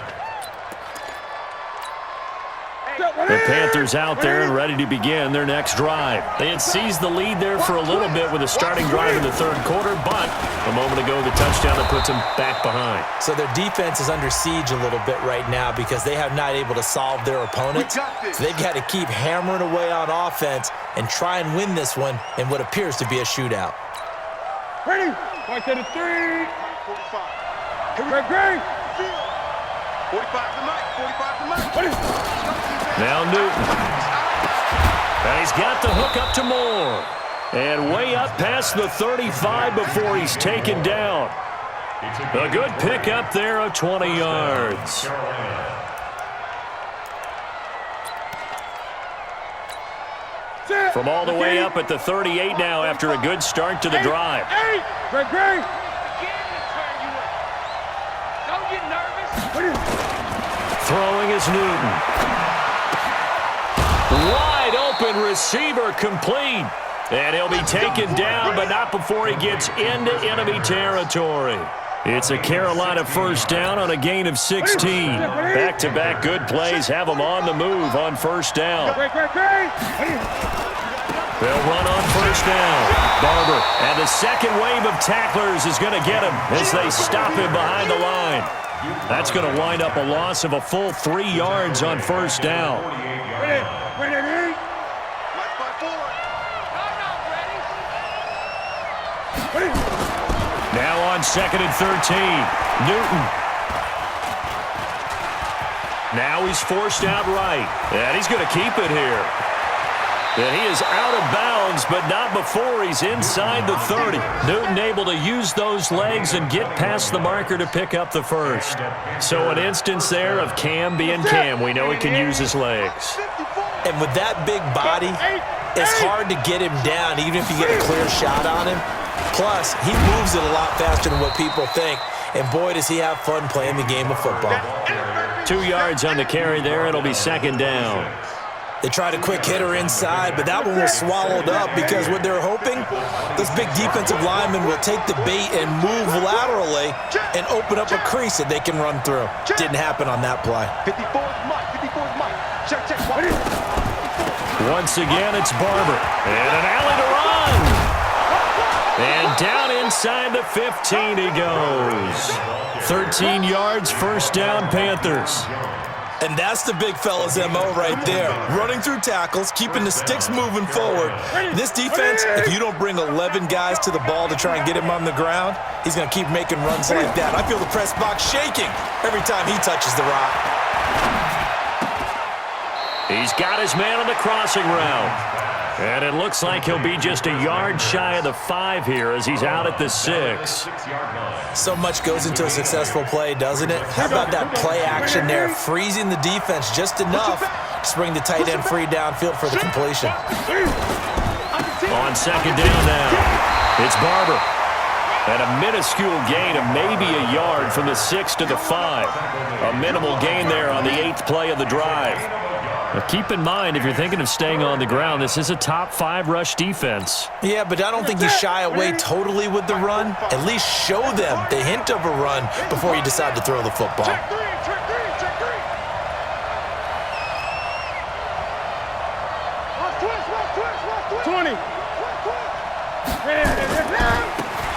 The Panthers out there and ready to begin their next drive. They had seized the lead there for a little bit with a starting drive in the 3rd quarter, but a moment ago the touchdown that puts them back behind. So their defense is under siege a little bit right now because they have not able to solve their opponents. So they've got to keep hammering away on offense and try and win this one in what appears to be a shootout. Ready? 1 to the 3. 45. Here we go, Greg. 45 to Mike. 45 to Mike. Now Newton. And he's got the hook up to Moore. And way up past the 35 before he's taken down. A good pickup there of 20 yards. From all the way up at the 38 now after a good start to the drive. Greg, Greg. Don't get nervous. Throwing is Newton. Wide open receiver complete. And he'll be taken down, but not before he gets into enemy territory. It's a Carolina first down on a gain of 16. Back-to-back good plays have them on the move on first down. Greg, Greg, Greg. They'll run on first down. Barber, and the second wave of tacklers is going to get him as they stop him behind the line. That's going to wind up a loss of a full 3 yards on first down. Ready. Mike by 4. Now on 2nd and 13. Newton. Now he's forced out right. And he's going to keep it here. And he is out of bounds, but not before he's inside the 30. Newton able to use those legs and get past the marker to pick up the first. So an instance there of Cam being Cam. We know he can use his legs. And with that big body, it's hard to get him down, even if you get a clear shot on him. Plus, he moves it a lot faster than what people think. And boy, does he have fun playing the game of football. 2 yards on the carry there. It'll be second down. They tried a quick hitter inside, but that one was swallowed up because what they're hoping, this big defensive lineman will take the bait and move laterally and open up a crease that they can run through. Didn't happen on that play. 54 is Mike. 54 is Mike. Check. Once again, it's Barber. And an alley to run. And down inside the 15 he goes. 13 yards, first down, Panthers. And that's the big fella's MO right there. Running through tackles, keeping the sticks moving forward. This defense, if you don't bring 11 guys to the ball to try and get him on the ground, he's going to keep making runs like that. I feel the press box shaking every time he touches the rock. He's got his man on the crossing route. And it looks like he'll be just a yard shy of the 5 here as he's out at the 6. So much goes into a successful play, doesn't it? How about that play action there, freezing the defense just enough to bring the tight end free downfield for the completion. On second down now, it's Barber. And a minuscule gain of maybe a yard from the 6 to the 5. A minimal gain there on the 8th play of the drive. But keep in mind, if you're thinking of staying on the ground, this is a top 5 rush defense. Yeah, but I don't think you shy away totally with the run. At least show them the hint of a run before you decide to throw the football. Check three. 20.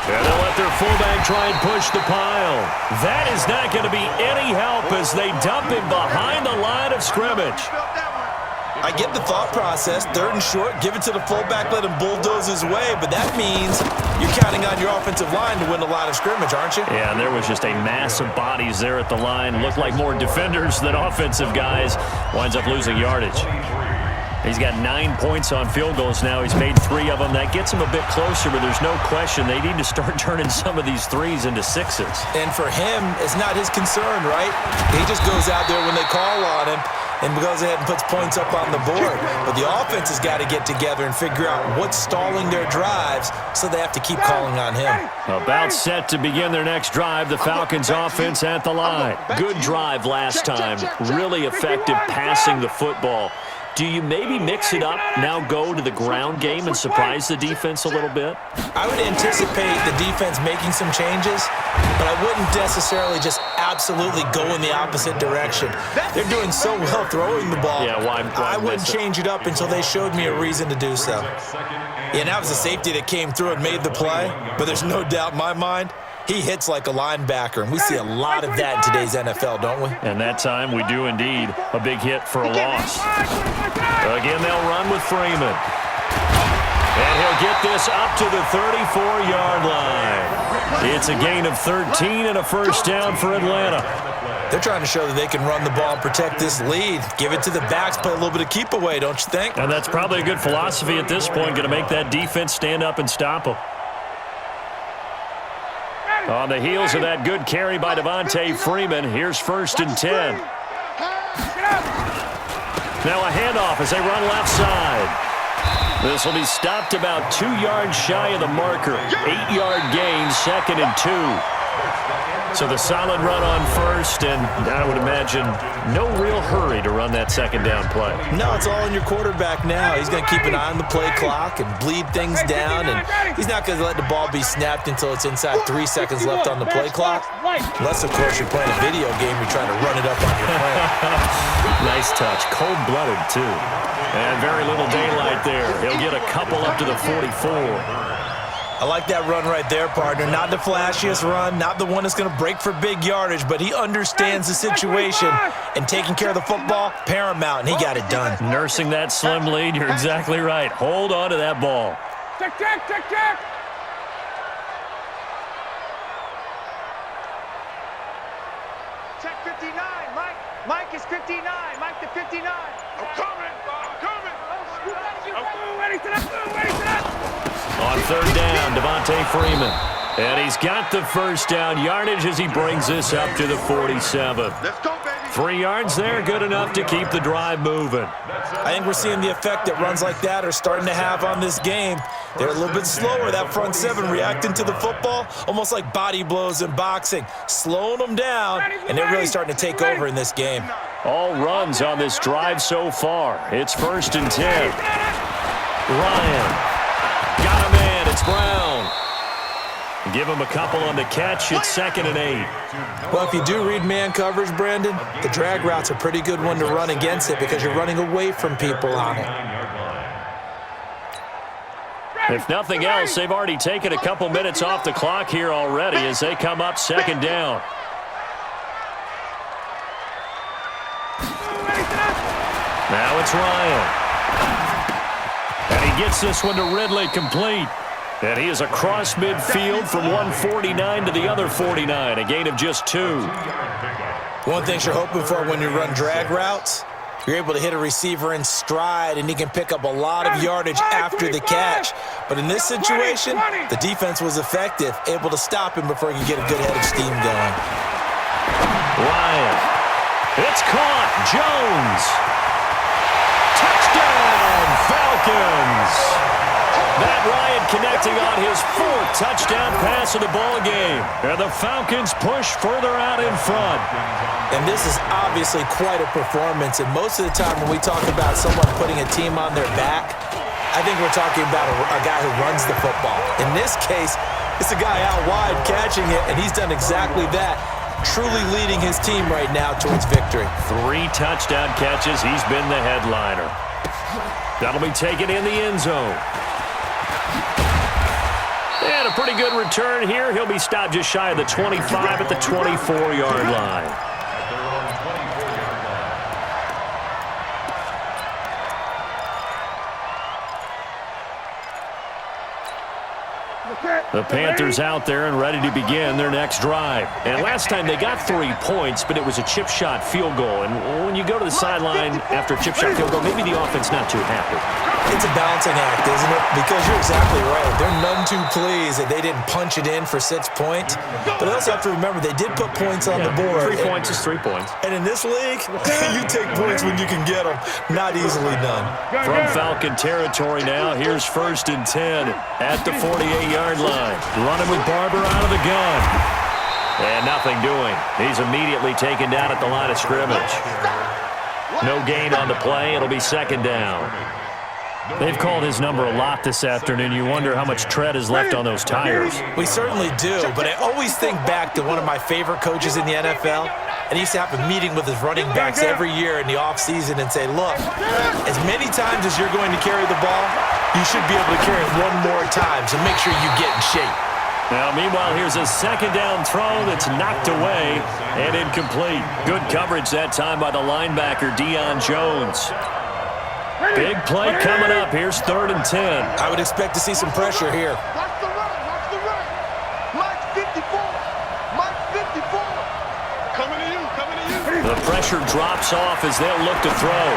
And they'll let their fullback try and push the pile. That is not going to be any help as they dump him behind the line of scrimmage. I get the thought process. 3rd and short, give it to the fullback, let him bulldoze his way. But that means you're counting on your offensive line to win the line of scrimmage, aren't you? Yeah, and there was just a mass of bodies there at the line. Looked like more defenders than offensive guys. Winds up losing yardage. He's got 9 points on field goals now. He's made 3 of them. That gets him a bit closer, but there's no question they need to start turning some of these threes into 6s. And for him, it's not his concern, right? He just goes out there when they call on him and goes ahead and puts points up on the board. But the offense has got to get together and figure out what's stalling their drives, so they have to keep calling on him. About set to begin their next drive, the Falcons offense at the line. Good drive last time. Really effective passing the football. Do you maybe mix it up, now go to the ground game and surprise the defense a little bit? I would anticipate the defense making some changes, but I wouldn't necessarily just absolutely go in the opposite direction. They're doing so well throwing the ball. Yeah, why I wouldn't change it up until they showed me a reason to do so. Yeah, and that was a safety that came through and made the play, but there's no doubt in my mind, he hits like a linebacker, and we see a lot of that in today's NFL, don't we? And that time we do indeed. A big hit for a loss. Again, they'll run with Freeman. And he'll get this up to the 34-yard line. It's a gain of 13 and a first down for Atlanta. They're trying to show that they can run the ball and protect this lead. Give it to the backs, play a little bit of keep away, don't you think? And that's probably a good philosophy at this point, going to make that defense stand up and stop them. On the heels of that good carry by Devontae Freeman, here's 1st and 10. Now a handoff as they run left side. This will be stopped about 2 yards shy of the marker. 8-yard gain, 2nd and 2. So the solid run on first, and I would imagine no real hurry to run that 2nd down play. No, it's all on your quarterback now. He's going to keep an eye on the play clock and bleed things down, and he's not going to let the ball be snapped until it's inside 3 seconds left on the play clock. Unless, of course, you're playing a video game, you're trying to run it up on your play. Nice touch. Cold-blooded, too. And very little daylight there. He'll get a couple up to the 44. I like that run right there, partner. Not the flashiest run, not the one that's going to break for big yardage, but he understands the situation, and taking care of the football, paramount, and he got it done. Nursing that slim lead, you're exactly right. Hold on to that ball. Check, check, check, check. Check 59, Mike. Mike is 59. Mike to 59. I'm coming. I'm coming. I'm ready to that. On 3rd down, Devontae Freeman. And he's got the first down yardage as he brings this up to the 47. Let's go, baby. 3 yards there, good enough to keep the drive moving. I think we're seeing the effect that runs like that are starting to have on this game. They're a little bit slower, that front 7, reacting to the football, almost like body blows in boxing, slowing them down, and they're really starting to take over in this game. All runs on this drive so far. It's 1st and 10. Ryan. Got a man. It's Brown. Give him a couple on the catch. It's 2nd and 8. Well, if you do read man coverage, Brandon, the drag route's a pretty good one to run against it because you're running away from people on it. If nothing else, they've already taken a couple minutes off the clock here already as they come up 2nd down. Now it's Ryan. And he gets this one to Ridley complete. And he is across midfield from 149 to the other 49, a gain of just 2. One thing you're hoping for when you run drag routes, you're able to hit a receiver in stride, and he can pick up a lot of yardage after the catch. But in this situation, the defense was effective, able to stop him before he could get a good head of steam going. Ryan. It's caught. Jones. Touchdown, Falcons. Matt Ryan connecting on his 4th touchdown pass of the ball game. And the Falcons push further out in front. And this is obviously quite a performance. And most of the time when we talk about someone putting a team on their back, I think we're talking about a guy who runs the football. In this case, it's a guy out wide catching it, and he's done exactly that, truly leading his team right now towards victory. 3 touchdown catches. He's been the headliner. That'll be taken in the end zone. And a pretty good return here. He'll be stopped just shy of the 25 at the 24-yard line. Okay. The Panthers out there and ready to begin their next drive. And last time they got 3 points, but it was a chip shot field goal. And when you go to the sideline after a chip shot field goal, maybe the offense not too happy. It's a balancing act, isn't it? Because you're exactly right. They're none too pleased that they didn't punch it in for 6 points. But I also have to remember they did put points on the board. 3 points is 3 points. And in this league, you take points when you can get them. Not easily done. From Falcon territory now, here's 1st and 10 at the 48-yard line. Running with Barber out of the gun. And nothing doing. He's immediately taken down at the line of scrimmage. No gain on the play. It'll be 2nd down. They've called his number a lot this afternoon. You wonder how much tread is left on those tires. We certainly do, but I always think back to one of my favorite coaches in the NFL, and he used to have a meeting with his running backs every year in the offseason and say, look, as many times as you're going to carry the ball, you should be able to carry it one more time, so make sure you get in shape. Now, meanwhile, here's a 2nd down throw that's knocked away and incomplete. Good coverage that time by the linebacker, Deion Jones. Big play coming up. Here's 3rd and 10. I would expect to see some pressure here. Watch the run. Watch the run. Mike 54. Mike 54. Coming to you. Coming to you. The pressure drops off as they'll look to throw.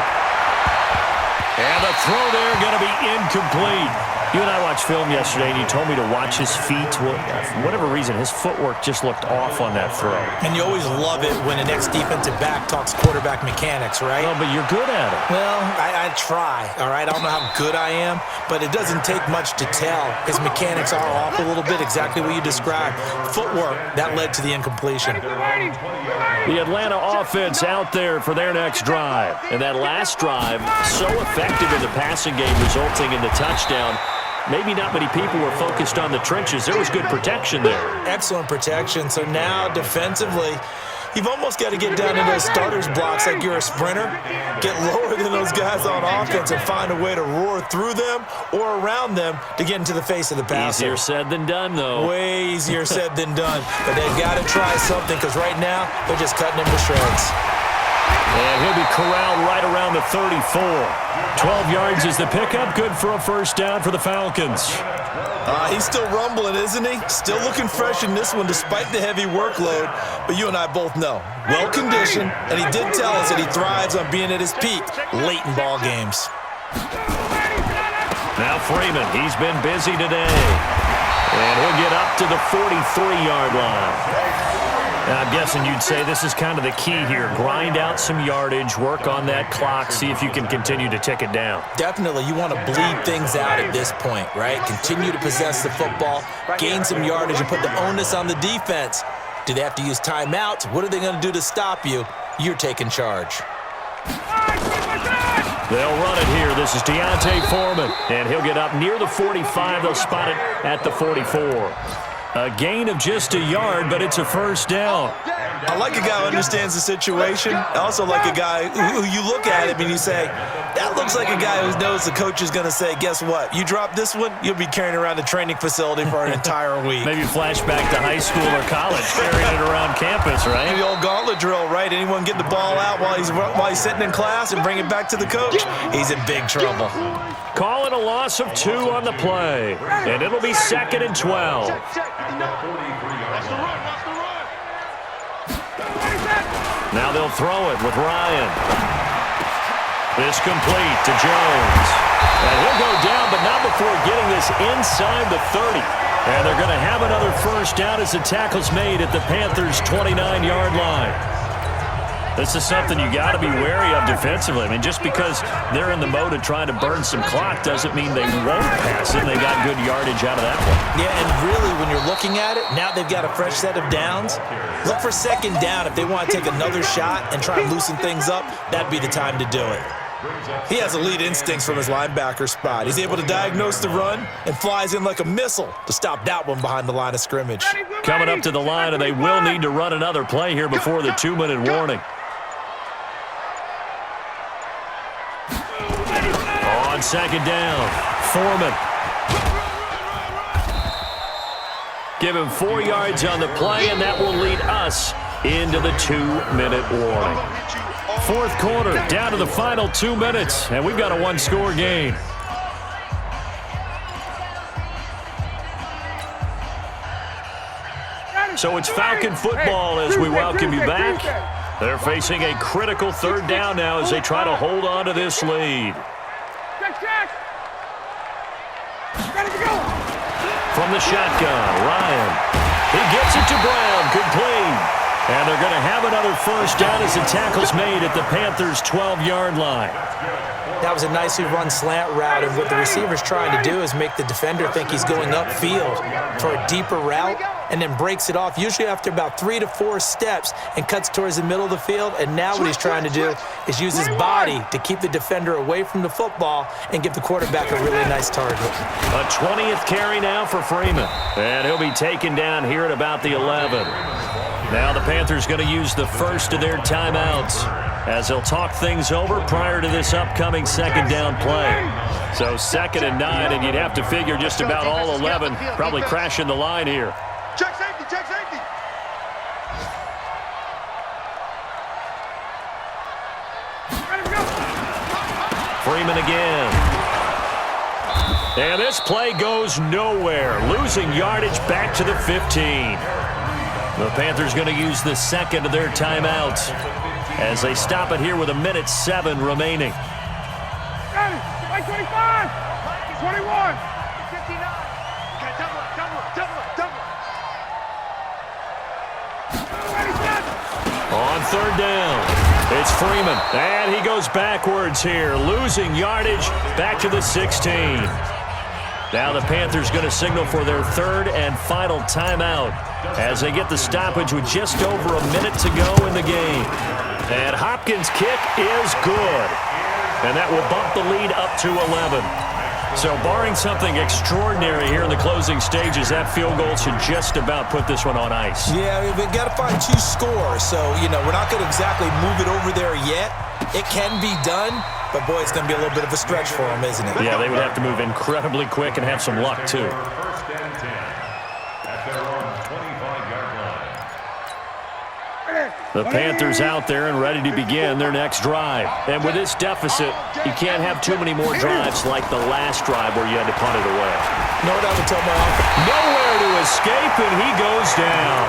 And the throw there going to be incomplete. You and I watched film yesterday, and you told me to watch his feet. Well, for whatever reason, his footwork just looked off on that throw. And you always love it when an ex-defensive back talks quarterback mechanics, right? Well, but you're good at it. Well, I try, all right? I don't know how good I am, but it doesn't take much to tell. His mechanics are off a little bit, exactly what you described. Footwork, that led to the incompletion. The Atlanta offense out there for their next drive. And that last drive, so effective in the passing game, resulting in the touchdown. Maybe not many people were focused on the trenches. There was good protection there. Excellent protection. So now defensively, you've almost got to get down into those starters blocks like you're a sprinter, get lower than those guys on offense and find a way to roar through them or around them to get into the face of the passer. Easier said than done, though. Way easier said than done. But they've got to try something because right now they're just cutting him to shreds. And he'll be corralled right around the 34. 12 yards is the pickup. Good for a 1st down for the Falcons. He's still rumbling, isn't he? Still looking fresh in this one despite the heavy workload. But you and I both know, well-conditioned, and he did tell us that he thrives on being at his peak late in ball games. Now Freeman, he's been busy today. And he'll get up to the 43-yard line. I'm guessing you'd say this is kind of the key here. Grind out some yardage, work on that clock, see if you can continue to tick it down. Definitely. You want to bleed things out at this point, right? Continue to possess the football, gain some yardage, and put the onus on the defense. Do they have to use timeouts? What are they going to do to stop you? You're taking charge. They'll run it here. This is Deontay Foreman, and he'll get up near the 45. They'll spot it at the 44. A gain of just a yard, but it's a 1st down. I like a guy who understands the situation. I also like a guy who you look at him and you say, that looks like a guy who knows the coach is going to say, guess what? You drop this one, you'll be carrying around the training facility for an entire week. Maybe flashback to high school or college, carrying it around campus, right? The old gauntlet drill, right? Anyone get the ball out while he's sitting in class and bring it back to the coach? He's in big trouble. Calling a loss of 2 on the play, and it'll be 2nd and 12. Now they'll throw it with Ryan. This complete to Jones. And he'll go down, but not before getting this inside the 30. And they're going to have another 1st down as the tackle's made at the Panthers' 29-yard line. This is something you got to be wary of defensively. I mean, just because they're in the mode of trying to burn some clock doesn't mean they won't pass it. They got good yardage out of that one. Yeah, and really, when you're looking at it, now they've got a fresh set of downs. Look for 2nd down. If they want to take another shot and try and loosen things up, that'd be the time to do it. He has elite instincts from his linebacker spot. He's able to diagnose the run and flies in like a missile to stop that one behind the line of scrimmage. Coming up to the line, and they will need to run another play here before the 2-minute warning. On 2nd down, Foreman. Give him 4 yards on the play, and that will lead us into the 2-minute warning. 4th quarter, down to the final 2 minutes, and we've got a 1-score game. So it's Falcon football as we welcome you back. They're facing a critical third down now as they try to hold on to this lead. Check. Ready to go. From the shotgun, Ryan. He gets it to Brown, complete. And they're going to have another first down as the tackle's made at the Panthers' 12-yard line. That was a nicely run slant route, and what the receiver's trying to do is make the defender think he's going upfield for a deeper route and then breaks it off, usually after about 3 to 4 steps, and cuts towards the middle of the field. And now what he's trying to do is use his body to keep the defender away from the football and give the quarterback a really nice target. A 20th carry now for Freeman. And he'll be taken down here at about the 11. Now the Panthers going to use the first of their timeouts as they'll talk things over prior to this upcoming second down play. So 2nd and 9, and you'd have to figure just about all 11 probably crashing the line here. Check safety, check safety. Ready to go. Freeman again. And this play goes nowhere, losing yardage back to the 15. The Panthers going to use the second of their timeouts as they stop it here with 1:07 remaining. Ready. Like 25. 21. 59. Okay, double. Ready, set. On third down, it's Freeman, and he goes backwards here, losing yardage back to the 16. Now the Panthers going to signal for their third and final timeout as they get the stoppage with just over a minute to go in the game. And Hopkins' kick is good, and that will bump the lead up to 11. So barring something extraordinary here in the closing stages, that field goal should just about put this one on ice. Yeah, we've got to find 2 scores, so, we're not going to exactly move it over there yet. It can be done, but, boy, it's going to be a little bit of a stretch for them, isn't it? Yeah, they would have to move incredibly quick and have some luck, too. First and 10 at their own 25-yard line. The Panthers out there and ready to begin their next drive. And with this deficit, you can't have too many more drives like the last drive where you had to punt it away. No doubt to tell my uncle. Nowhere to escape, and he goes down.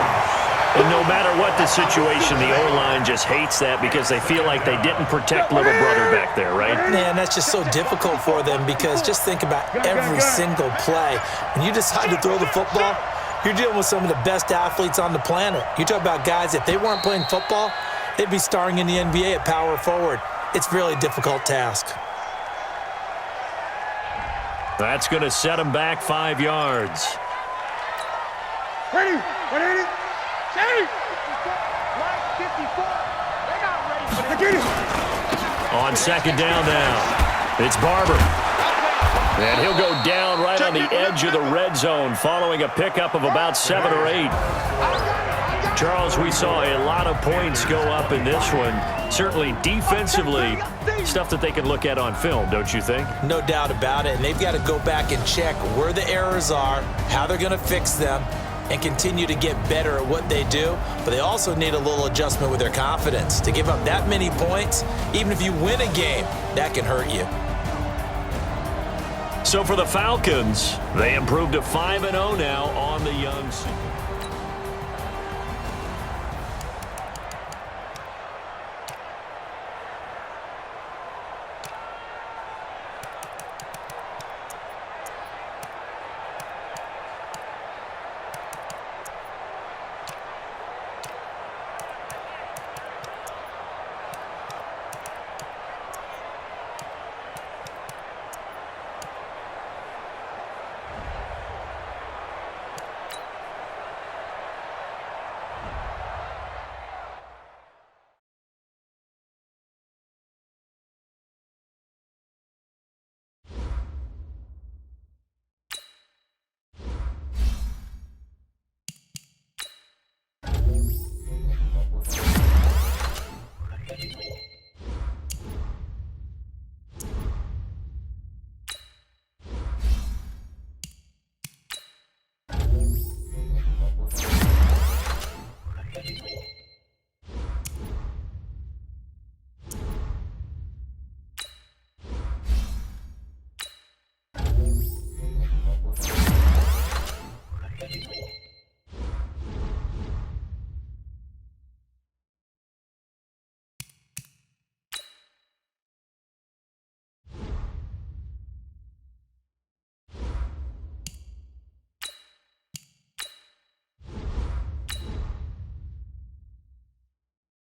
And no matter what the situation, the O-line just hates that because they feel like they didn't protect little brother back there, right? Man, that's just so difficult for them because just think about every single play. When you decide to throw the football, you're dealing with some of the best athletes on the planet. You talk about guys, if they weren't playing football, they'd be starring in the NBA at power forward. It's a really difficult task. That's going to set them back 5 yards. Ready. Ready. Mike, 54. They're not ready for this. Get it. On second down now, it's Barber. And he'll go down right on the edge of the red zone following a pickup of about 7 or 8. Charles, we saw a lot of points go up in this one. Certainly defensively, stuff that they can look at on film, don't you think? No doubt about it. And they've got to go back and check where the errors are, how they're going to fix them, and continue to get better at what they do. But they also need a little adjustment with their confidence. To give up that many points, even if you win a game, that can hurt you. So for the Falcons, they improved to 5-0 now on the young season.